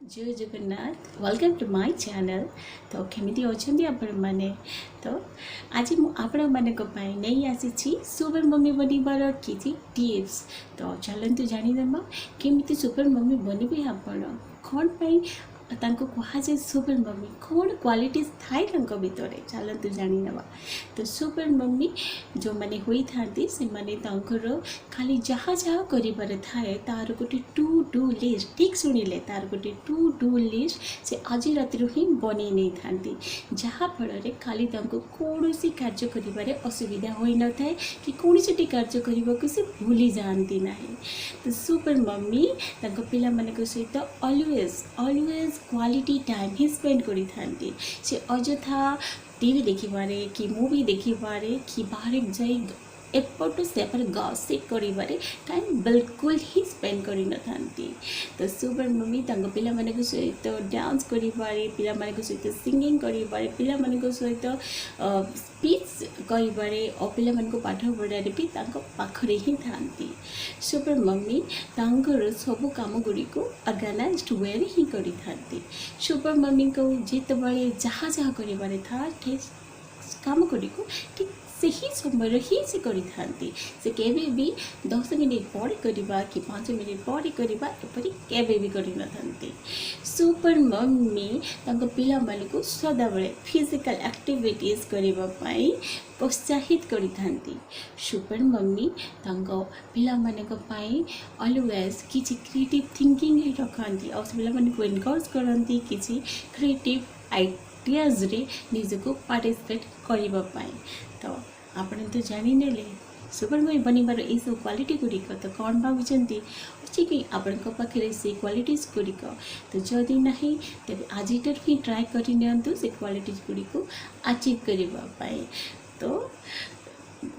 जय Jagannath welcome to my channel. तो केमिति अछंती आपण माने। तो आज मु आपण माने को पाई नहीं आसी सुपर मम्मी बनिबार किछि टिप्स। तो चलंतु जानि देबा केमिति सुपर मम्मी बनिबे आपण कोन पाई तांको कहा जाए सुपर मम्मी कौन क्वालिटीज थाए तांको भितर चलतु जानी नवा। तो सुपर मम्मी जो माने होई थांती से माने तांकर खाली जहाँ जहाँ करिबार थाए तार गोटे टू डू लिस्ट ठीक शुणिले तार गोटे टू डू लिस्ट से आज राति ही बनी नहीं थांती जहाँ फल खाली तांको कौनसी कार्य करिबारे असुविधा होई न थाए कि कौनसी कार्य करबा को से भूली जानती नाही। तो सुपर मम्मी तांको पिला माने सहित ऑलवेज क्वालिटी टाइम ही स्पेंड करी थांती। से अजथा टीवी देखिबारे कि मूवी देखिबारे कि बाहर जाई एपटू सेपर गॉसिप करिबारे टाइम बिल्कुल ही स्पेंड करी न थांती। तो सुपर मम्मी तांको पिला माने सहित डांस करिबारे पिला माने सहित सिंगिंग करिबारे पिला माने सहित स्पीच करिबारे और पिला माने पाठ पढ़ारे भी तांको पाखरे ही थांती। सुपर मम्मी तांकर सब काम गुड़ी को ऑर्गेनाइज्ड वे रे ही करी थांती। सुपर मम्मी को जितेबाला जहाँ जहाँ करिबारे था काम गुड़ी को ठीक से ही समय ही से करी थांती। से केबे भी 10 मिनिट पर करबा कि 5 मिनिट पर करबा एपरी केबे भी करी न थांती। सुपर मम्मी तांको पिला माने को सदा बेले फिजिकल एक्टिविटीज करबा पाई प्रोत्साहित करी थांती। सुपर मम्मी तांको पिला माने को पाई ऑलवेज किछि क्रिएटिव थिंकिंग ही रखंती और पिला माने को एनकरेज करंती किछि क्रिएटिव आइडियाज रे निजको पार्टिसिपेट करबा पाई। तो आपण तो जानी नेले सुपर मम्मी बनिबार ए सब क्वालिटी गुड़िक तो कौन भावुंट अच्छे कि आपण पाखे से क्वालिटीज गुड़िक। तो जदि ना तेज आज ही ट्राए कर से क्वालिटीज गुड़िक अचीव करने। तो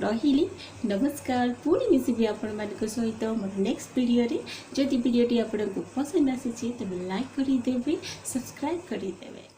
रही नमस्कार पुणी मिसबी आपण मान सहित मोर नेक्स्ट वीडियो रे। जदि वीडियोटी आपको पसंद आसी तेज लाइक करदे सब्सक्राइब करदे।